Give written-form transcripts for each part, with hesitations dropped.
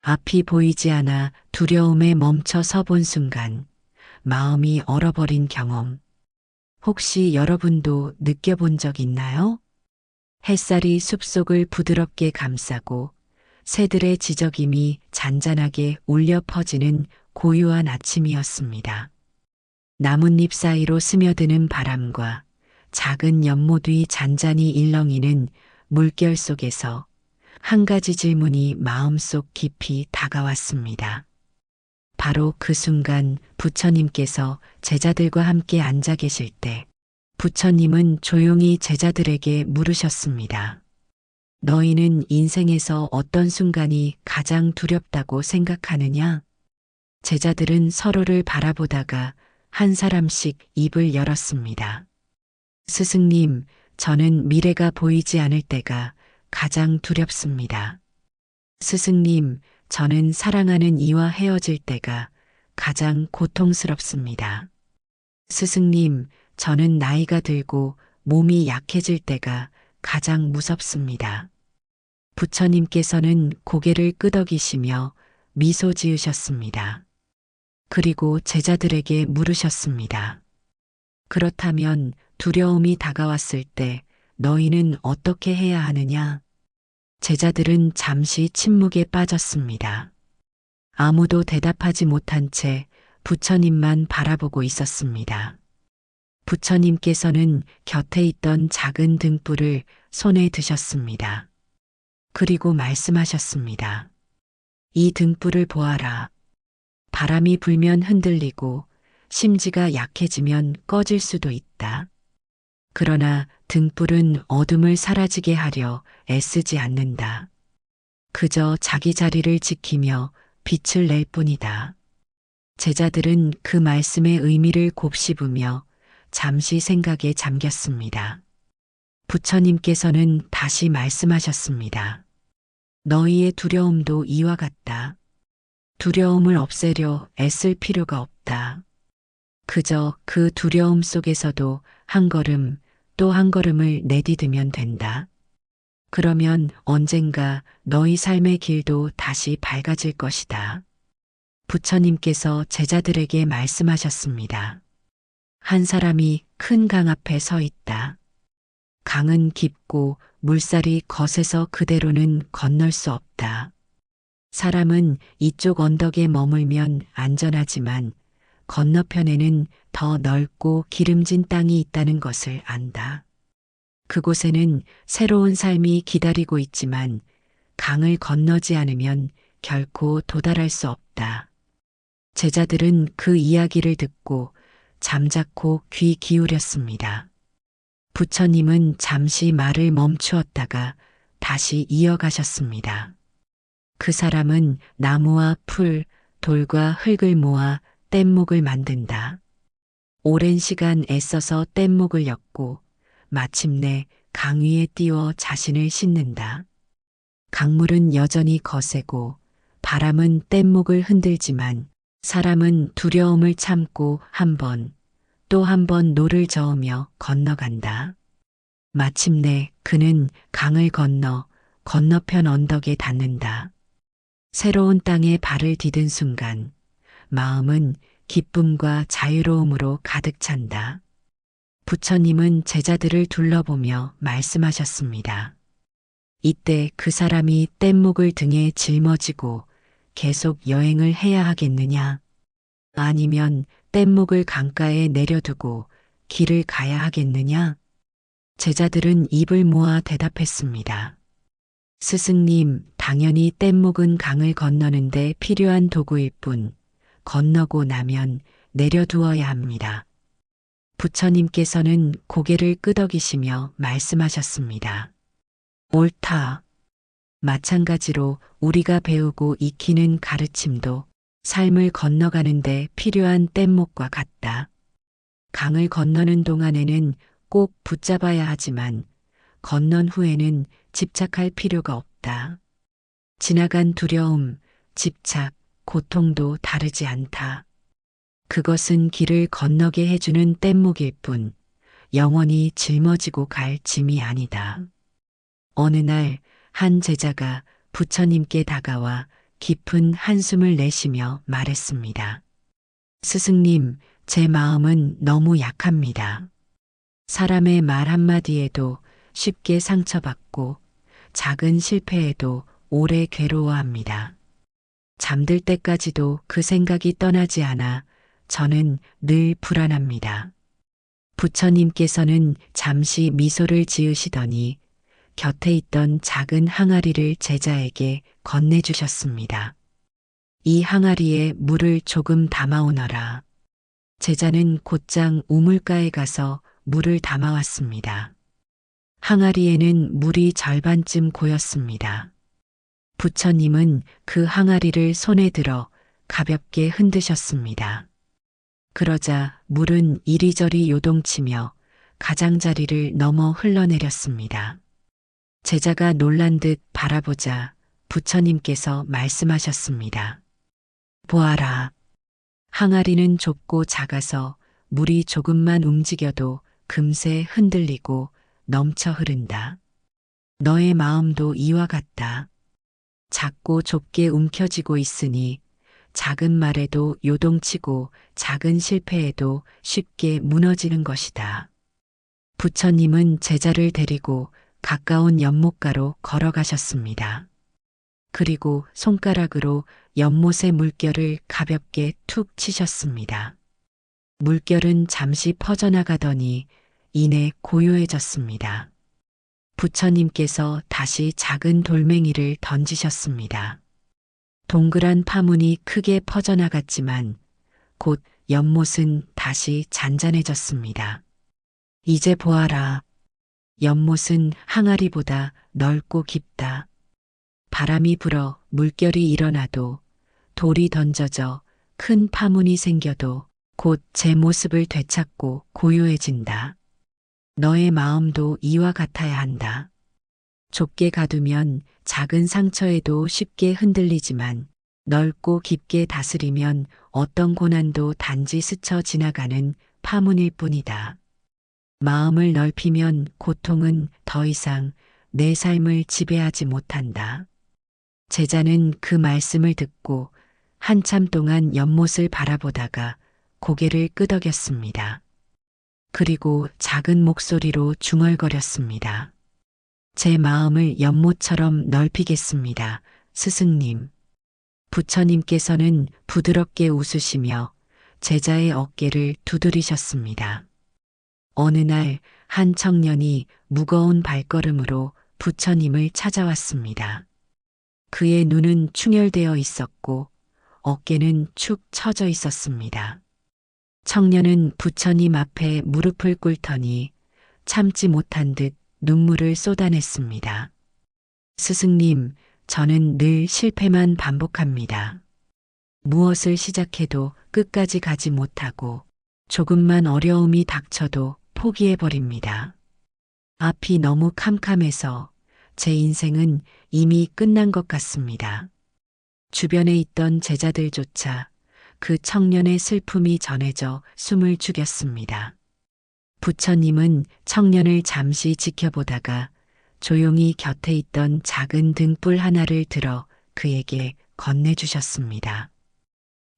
앞이 보이지 않아 두려움에 멈춰 서본 순간 마음이 얼어버린 경험. 혹시 여러분도 느껴본 적 있나요? 햇살이 숲속을 부드럽게 감싸고 새들의 지저귀이 잔잔하게 울려 퍼지는 고요한 아침이었습니다. 나뭇잎 사이로 스며드는 바람과 작은 연못 위 잔잔히 일렁이는 물결 속에서 한 가지 질문이 마음속 깊이 다가왔습니다. 바로 그 순간 부처님께서 제자들과 함께 앉아 계실 때 부처님은 조용히 제자들에게 물으셨습니다. 너희는 인생에서 어떤 순간이 가장 두렵다고 생각하느냐? 제자들은 서로를 바라보다가 한 사람씩 입을 열었습니다. 스승님, 저는 미래가 보이지 않을 때가 가장 두렵습니다. 스승님, 저는 사랑하는 이와 헤어질 때가 가장 고통스럽습니다. 스승님, 저는 나이가 들고 몸이 약해질 때가 가장 무섭습니다. 부처님께서는 고개를 끄덕이시며 미소 지으셨습니다. 그리고 제자들에게 물으셨습니다. 그렇다면 두려움이 다가왔을 때 너희는 어떻게 해야 하느냐? 제자들은 잠시 침묵에 빠졌습니다. 아무도 대답하지 못한 채 부처님만 바라보고 있었습니다. 부처님께서는 곁에 있던 작은 등불을 손에 드셨습니다. 그리고 말씀하셨습니다. 이 등불을 보아라. 바람이 불면 흔들리고 심지가 약해지면 꺼질 수도 있다. 그러나 등불은 어둠을 사라지게 하려 애쓰지 않는다. 그저 자기 자리를 지키며 빛을 낼 뿐이다. 제자들은 그 말씀의 의미를 곱씹으며 잠시 생각에 잠겼습니다. 부처님께서는 다시 말씀하셨습니다. 너희의 두려움도 이와 같다. 두려움을 없애려 애쓸 필요가 없다. 그저 그 두려움 속에서도 한 걸음 또 한 걸음을 내디디면 된다. 그러면 언젠가 너희 삶의 길도 다시 밝아질 것이다. 부처님께서 제자들에게 말씀하셨습니다. 한 사람이 큰 강 앞에 서 있다. 강은 깊고 물살이 거세서 그대로는 건널 수 없다. 사람은 이쪽 언덕에 머물면 안전하지만 건너편에는 더 넓고 기름진 땅이 있다는 것을 안다. 그곳에는 새로운 삶이 기다리고 있지만 강을 건너지 않으면 결코 도달할 수 없다. 제자들은 그 이야기를 듣고 잠자코 귀 기울였습니다. 부처님은 잠시 말을 멈추었다가 다시 이어가셨습니다. 그 사람은 나무와 풀, 돌과 흙을 모아 뗏목을 만든다. 오랜 시간 애써서 뗏목을 엮고 마침내 강 위에 띄워 자신을 싣는다. 강물은 여전히 거세고 바람은 뗏목을 흔들지만 사람은 두려움을 참고 한 번, 또 한 번 노를 저으며 건너간다. 마침내 그는 강을 건너 건너편 언덕에 닿는다. 새로운 땅에 발을 디딘 순간 마음은 기쁨과 자유로움으로 가득 찬다. 부처님은 제자들을 둘러보며 말씀하셨습니다. 이때 그 사람이 뗏목을 등에 짊어지고 계속 여행을 해야 하겠느냐? 아니면 뗏목을 강가에 내려두고 길을 가야 하겠느냐? 제자들은 입을 모아 대답했습니다. 스승님, 당연히 뗏목은 강을 건너는데 필요한 도구일 뿐, 건너고 나면 내려두어야 합니다. 부처님께서는 고개를 끄덕이시며 말씀하셨습니다. 옳다. 마찬가지로 우리가 배우고 익히는 가르침도 삶을 건너가는데 필요한 뗏목과 같다. 강을 건너는 동안에는 꼭 붙잡아야 하지만 건넌 후에는 집착할 필요가 없다. 지나간 두려움, 집착, 고통도 다르지 않다. 그것은 길을 건너게 해주는 뗏목일 뿐 영원히 짊어지고 갈 짐이 아니다. 어느 날 한 제자가 부처님께 다가와 깊은 한숨을 내쉬며 말했습니다. 스승님, 제 마음은 너무 약합니다. 사람의 말 한마디에도 쉽게 상처받고 작은 실패에도 오래 괴로워합니다. 잠들 때까지도 그 생각이 떠나지 않아 저는 늘 불안합니다. 부처님께서는 잠시 미소를 지으시더니 곁에 있던 작은 항아리를 제자에게 건네주셨습니다. 이 항아리에 물을 조금 담아오너라. 제자는 곧장 우물가에 가서 물을 담아왔습니다. 항아리에는 물이 절반쯤 고였습니다. 부처님은 그 항아리를 손에 들어 가볍게 흔드셨습니다. 그러자 물은 이리저리 요동치며 가장자리를 넘어 흘러내렸습니다. 제자가 놀란 듯 바라보자 부처님께서 말씀하셨습니다. 보아라. 항아리는 좁고 작아서 물이 조금만 움직여도 금세 흔들리고 넘쳐 흐른다. 너의 마음도 이와 같다. 작고 좁게 움켜쥐고 있으니 작은 말에도 요동치고 작은 실패에도 쉽게 무너지는 것이다. 부처님은 제자를 데리고 가까운 연못가로 걸어가셨습니다. 그리고 손가락으로 연못의 물결을 가볍게 툭 치셨습니다. 물결은 잠시 퍼져나가더니 이내 고요해졌습니다. 부처님께서 다시 작은 돌멩이를 던지셨습니다. 동그란 파문이 크게 퍼져나갔지만 곧 연못은 다시 잔잔해졌습니다. 이제 보아라. 연못은 항아리보다 넓고 깊다. 바람이 불어 물결이 일어나도 돌이 던져져 큰 파문이 생겨도 곧 제 모습을 되찾고 고요해진다. 너의 마음도 이와 같아야 한다. 좁게 가두면 작은 상처에도 쉽게 흔들리지만 넓고 깊게 다스리면 어떤 고난도 단지 스쳐 지나가는 파문일 뿐이다. 마음을 넓히면 고통은 더 이상 내 삶을 지배하지 못한다. 제자는 그 말씀을 듣고 한참 동안 연못을 바라보다가 고개를 끄덕였습니다. 그리고 작은 목소리로 중얼거렸습니다. 제 마음을 연못처럼 넓히겠습니다, 스승님. 부처님께서는 부드럽게 웃으시며 제자의 어깨를 두드리셨습니다. 어느 날 한 청년이 무거운 발걸음으로 부처님을 찾아왔습니다. 그의 눈은 충혈되어 있었고 어깨는 축 처져 있었습니다. 청년은 부처님 앞에 무릎을 꿇더니 참지 못한 듯 눈물을 쏟아냈습니다. 스승님, 저는 늘 실패만 반복합니다. 무엇을 시작해도 끝까지 가지 못하고 조금만 어려움이 닥쳐도 포기해버립니다. 앞이 너무 캄캄해서 제 인생은 이미 끝난 것 같습니다. 주변에 있던 제자들조차 그 청년의 슬픔이 전해져 숨을 죽였습니다. 부처님은 청년을 잠시 지켜보다가 조용히 곁에 있던 작은 등불 하나를 들어 그에게 건네주셨습니다.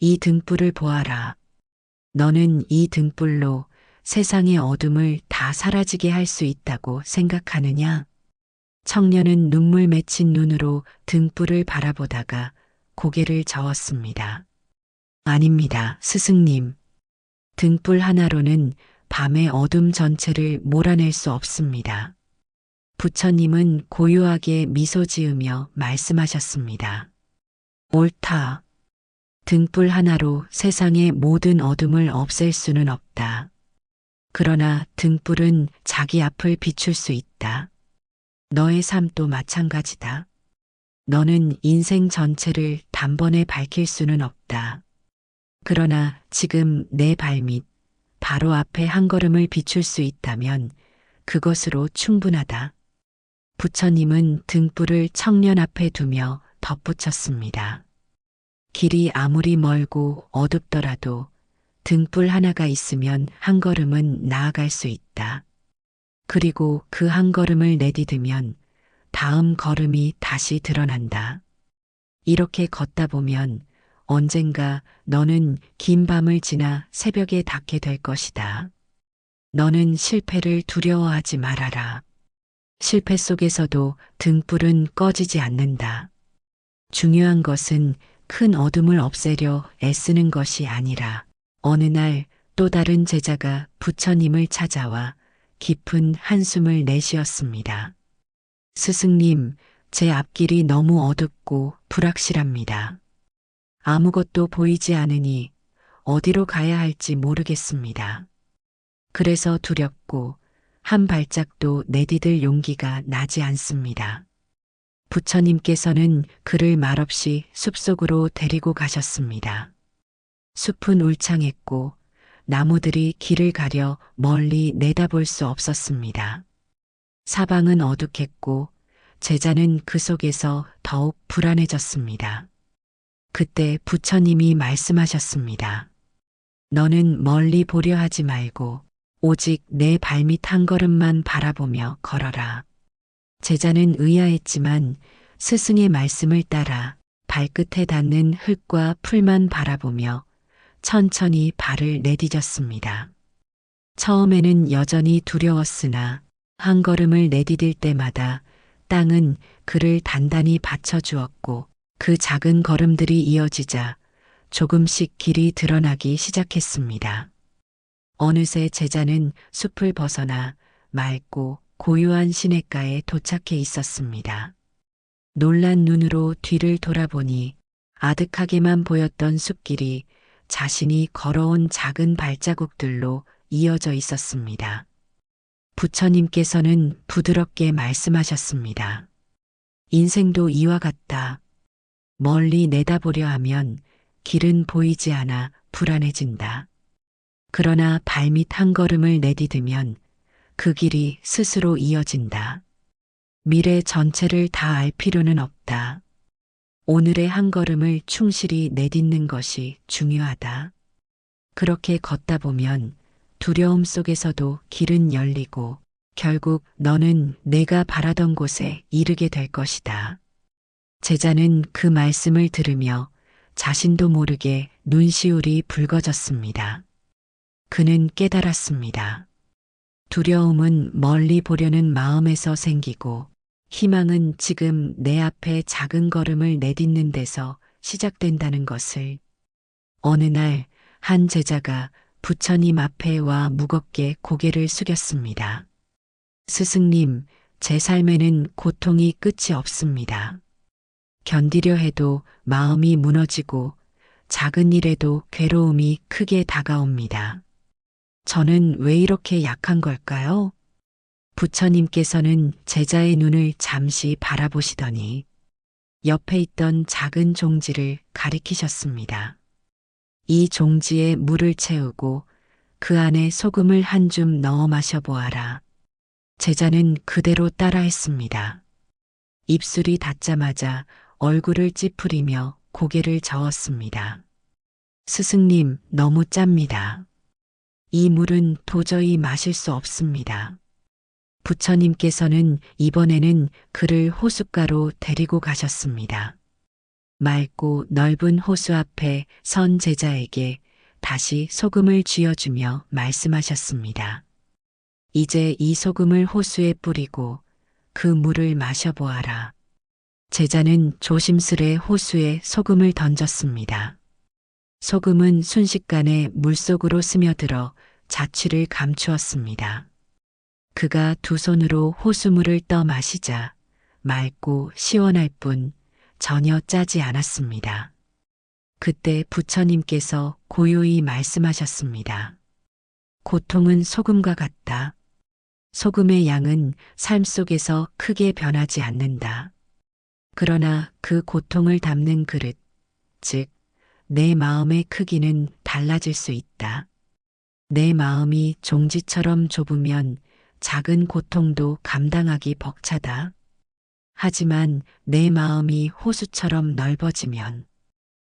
이 등불을 보아라. 너는 이 등불로 세상의 어둠을 다 사라지게 할 수 있다고 생각하느냐? 청년은 눈물 맺힌 눈으로 등불을 바라보다가 고개를 저었습니다. 아닙니다, 스승님. 등불 하나로는 밤의 어둠 전체를 몰아낼 수 없습니다. 부처님은 고요하게 미소 지으며 말씀하셨습니다. 옳다. 등불 하나로 세상의 모든 어둠을 없앨 수는 없다. 그러나 등불은 자기 앞을 비출 수 있다. 너의 삶도 마찬가지다. 너는 인생 전체를 단번에 밝힐 수는 없다. 그러나 지금 내 발밑 바로 앞에 한 걸음을 비출 수 있다면 그것으로 충분하다. 부처님은 등불을 청년 앞에 두며 덧붙였습니다. 길이 아무리 멀고 어둡더라도 등불 하나가 있으면 한 걸음은 나아갈 수 있다. 그리고 그 한 걸음을 내디디면 다음 걸음이 다시 드러난다. 이렇게 걷다 보면 언젠가 너는 긴 밤을 지나 새벽에 닿게 될 것이다. 너는 실패를 두려워하지 말아라. 실패 속에서도 등불은 꺼지지 않는다. 중요한 것은 큰 어둠을 없애려 애쓰는 것이 아니라 어느 날 또 다른 제자가 부처님을 찾아와 깊은 한숨을 내쉬었습니다. 스승님, 제 앞길이 너무 어둡고 불확실합니다. 아무것도 보이지 않으니 어디로 가야 할지 모르겠습니다. 그래서 두렵고 한 발짝도 내디딜 용기가 나지 않습니다. 부처님께서는 그를 말없이 숲속으로 데리고 가셨습니다. 숲은 울창했고 나무들이 길을 가려 멀리 내다볼 수 없었습니다. 사방은 어둑했고 제자는 그 속에서 더욱 불안해졌습니다. 그때 부처님이 말씀하셨습니다. 너는 멀리 보려 하지 말고 오직 내 발밑 한 걸음만 바라보며 걸어라. 제자는 의아했지만 스승의 말씀을 따라 발끝에 닿는 흙과 풀만 바라보며 천천히 발을 내디뎠습니다. 처음에는 여전히 두려웠으나 한 걸음을 내디딜 때마다 땅은 그를 단단히 받쳐주었고 그 작은 걸음들이 이어지자 조금씩 길이 드러나기 시작했습니다. 어느새 제자는 숲을 벗어나 맑고 고요한 시냇가에 도착해 있었습니다. 놀란 눈으로 뒤를 돌아보니 아득하게만 보였던 숲길이 자신이 걸어온 작은 발자국들로 이어져 있었습니다. 부처님께서는 부드럽게 말씀하셨습니다. 인생도 이와 같다. 멀리 내다보려 하면 길은 보이지 않아 불안해진다. 그러나 발밑 한 걸음을 내디디면 그 길이 스스로 이어진다. 미래 전체를 다 알 필요는 없다. 오늘의 한 걸음을 충실히 내딛는 것이 중요하다. 그렇게 걷다 보면 두려움 속에서도 길은 열리고 결국 너는 내가 바라던 곳에 이르게 될 것이다. 제자는 그 말씀을 들으며 자신도 모르게 눈시울이 붉어졌습니다. 그는 깨달았습니다. 두려움은 멀리 보려는 마음에서 생기고 희망은 지금 내 앞에 작은 걸음을 내딛는 데서 시작된다는 것을. 어느 날 한 제자가 부처님 앞에 와 무겁게 고개를 숙였습니다. 스승님, 제 삶에는 고통이 끝이 없습니다. 견디려 해도 마음이 무너지고 작은 일에도 괴로움이 크게 다가옵니다. 저는 왜 이렇게 약한 걸까요? 부처님께서는 제자의 눈을 잠시 바라보시더니 옆에 있던 작은 종지를 가리키셨습니다. 이 종지에 물을 채우고 그 안에 소금을 한 줌 넣어 마셔보아라. 제자는 그대로 따라했습니다. 입술이 닿자마자 얼굴을 찌푸리며 고개를 저었습니다. 스승님, 너무 짭니다. 이 물은 도저히 마실 수 없습니다. 부처님께서는 이번에는 그를 호숫가로 데리고 가셨습니다. 맑고 넓은 호수 앞에 선 제자에게 다시 소금을 쥐어주며 말씀하셨습니다. 이제 이 소금을 호수에 뿌리고 그 물을 마셔보아라. 제자는 조심스레 호수에 소금을 던졌습니다. 소금은 순식간에 물속으로 스며들어 자취를 감추었습니다. 그가 두 손으로 호수물을 떠 마시자 맑고 시원할 뿐 전혀 짜지 않았습니다. 그때 부처님께서 고요히 말씀하셨습니다. 고통은 소금과 같다. 소금의 양은 삶 속에서 크게 변하지 않는다. 그러나 그 고통을 담는 그릇, 즉, 내 마음의 크기는 달라질 수 있다. 내 마음이 종지처럼 좁으면 작은 고통도 감당하기 벅차다. 하지만 내 마음이 호수처럼 넓어지면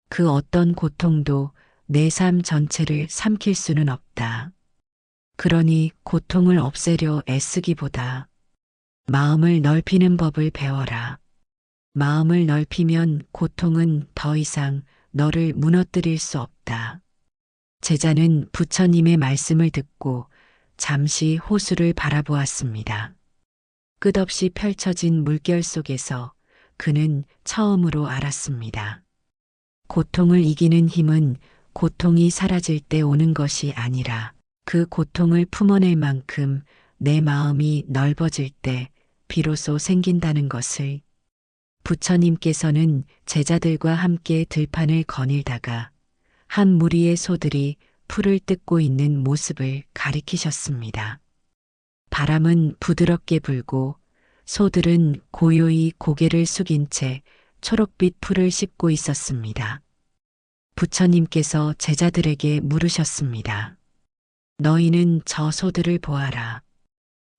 그 어떤 고통도 내 삶 전체를 삼킬 수는 없다. 그러니 고통을 없애려 애쓰기보다 마음을 넓히는 법을 배워라. 마음을 넓히면 고통은 더 이상 너를 무너뜨릴 수 없다. 제자는 부처님의 말씀을 듣고 잠시 호수를 바라보았습니다. 끝없이 펼쳐진 물결 속에서 그는 처음으로 알았습니다. 고통을 이기는 힘은 고통이 사라질 때 오는 것이 아니라 그 고통을 품어낼 만큼 내 마음이 넓어질 때 비로소 생긴다는 것을. 부처님께서는 제자들과 함께 들판을 거닐다가 한 무리의 소들이 풀을 뜯고 있는 모습을 가리키셨습니다. 바람은 부드럽게 불고 소들은 고요히 고개를 숙인 채 초록빛 풀을 씹고 있었습니다. 부처님께서 제자들에게 물으셨습니다. 너희는 저 소들을 보아라.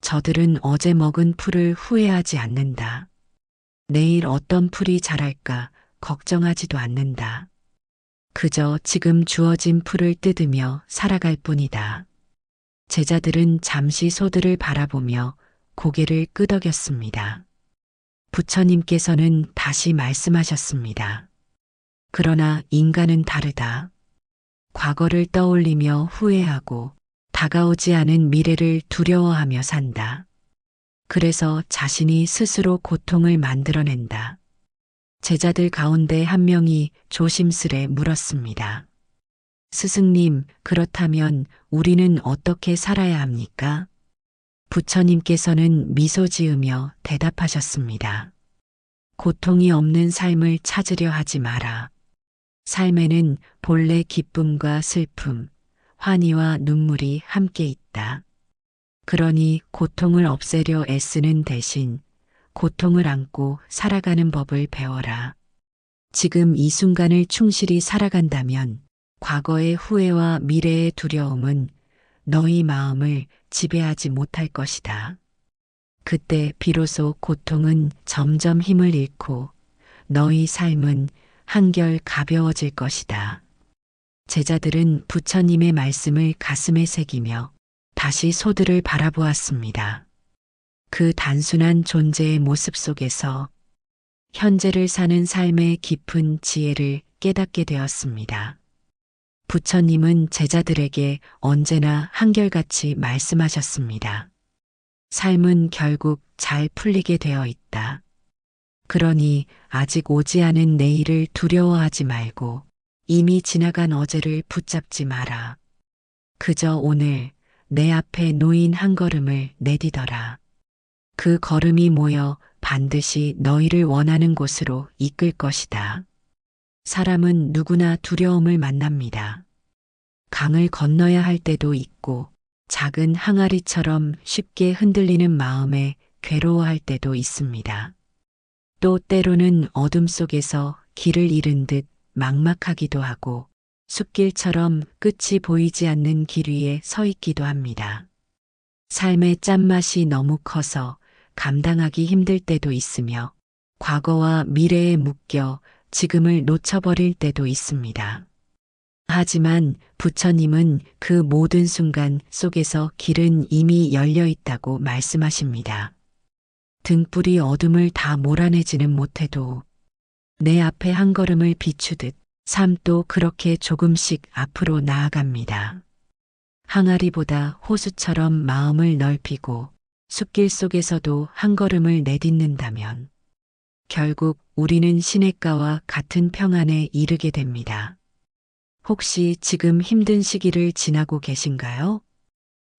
저들은 어제 먹은 풀을 후회하지 않는다. 내일 어떤 풀이 자랄까 걱정하지도 않는다. 그저 지금 주어진 풀을 뜯으며 살아갈 뿐이다. 제자들은 잠시 소들을 바라보며 고개를 끄덕였습니다. 부처님께서는 다시 말씀하셨습니다. 그러나 인간은 다르다. 과거를 떠올리며 후회하고 다가오지 않은 미래를 두려워하며 산다. 그래서 자신이 스스로 고통을 만들어낸다. 제자들 가운데 한 명이 조심스레 물었습니다. 스승님, 그렇다면 우리는 어떻게 살아야 합니까? 부처님께서는 미소 지으며 대답하셨습니다. 고통이 없는 삶을 찾으려 하지 마라. 삶에는 본래 기쁨과 슬픔, 환희와 눈물이 함께 있다. 그러니 고통을 없애려 애쓰는 대신 고통을 안고 살아가는 법을 배워라. 지금 이 순간을 충실히 살아간다면 과거의 후회와 미래의 두려움은 너희 마음을 지배하지 못할 것이다. 그때 비로소 고통은 점점 힘을 잃고 너희 삶은 한결 가벼워질 것이다. 제자들은 부처님의 말씀을 가슴에 새기며 다시 소들을 바라보았습니다. 그 단순한 존재의 모습 속에서 현재를 사는 삶의 깊은 지혜를 깨닫게 되었습니다. 부처님은 제자들에게 언제나 한결같이 말씀하셨습니다. 삶은 결국 잘 풀리게 되어 있다. 그러니 아직 오지 않은 내일을 두려워하지 말고 이미 지나간 어제를 붙잡지 마라. 그저 오늘 내 앞에 놓인 한 걸음을 내디뎌라. 그 걸음이 모여 반드시 너희를 원하는 곳으로 이끌 것이다. 사람은 누구나 두려움을 만납니다. 강을 건너야 할 때도 있고 작은 항아리처럼 쉽게 흔들리는 마음에 괴로워할 때도 있습니다. 또 때로는 어둠 속에서 길을 잃은 듯 막막하기도 하고 숲길처럼 끝이 보이지 않는 길 위에 서 있기도 합니다. 삶의 짠맛이 너무 커서 감당하기 힘들 때도 있으며 과거와 미래에 묶여 지금을 놓쳐버릴 때도 있습니다. 하지만 부처님은 그 모든 순간 속에서 길은 이미 열려 있다고 말씀하십니다. 등불이 어둠을 다 몰아내지는 못해도 내 앞에 한 걸음을 비추듯 삶도 그렇게 조금씩 앞으로 나아갑니다. 항아리보다 호수처럼 마음을 넓히고 숲길 속에서도 한 걸음을 내딛는다면 결국 우리는 시냇가와 같은 평안에 이르게 됩니다. 혹시 지금 힘든 시기를 지나고 계신가요?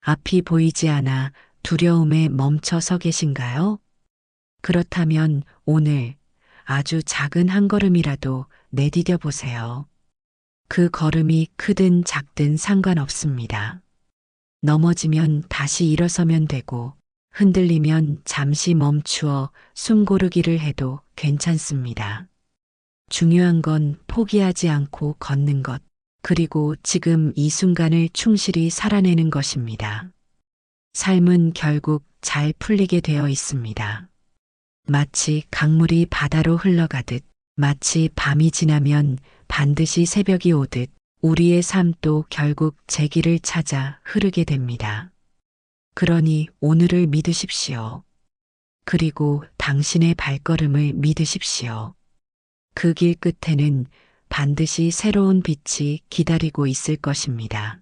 앞이 보이지 않아 두려움에 멈춰 서 계신가요? 그렇다면 오늘 아주 작은 한 걸음이라도 내디뎌 보세요. 그 걸음이 크든 작든 상관없습니다. 넘어지면 다시 일어서면 되고 흔들리면 잠시 멈추어 숨 고르기를 해도 괜찮습니다. 중요한 건 포기하지 않고 걷는 것, 그리고 지금 이 순간을 충실히 살아내는 것입니다. 삶은 결국 잘 풀리게 되어 있습니다. 마치 강물이 바다로 흘러가듯, 마치 밤이 지나면 반드시 새벽이 오듯 우리의 삶도 결국 제 길을 찾아 흐르게 됩니다. 그러니 오늘을 믿으십시오. 그리고 당신의 발걸음을 믿으십시오. 그 길 끝에는 반드시 새로운 빛이 기다리고 있을 것입니다.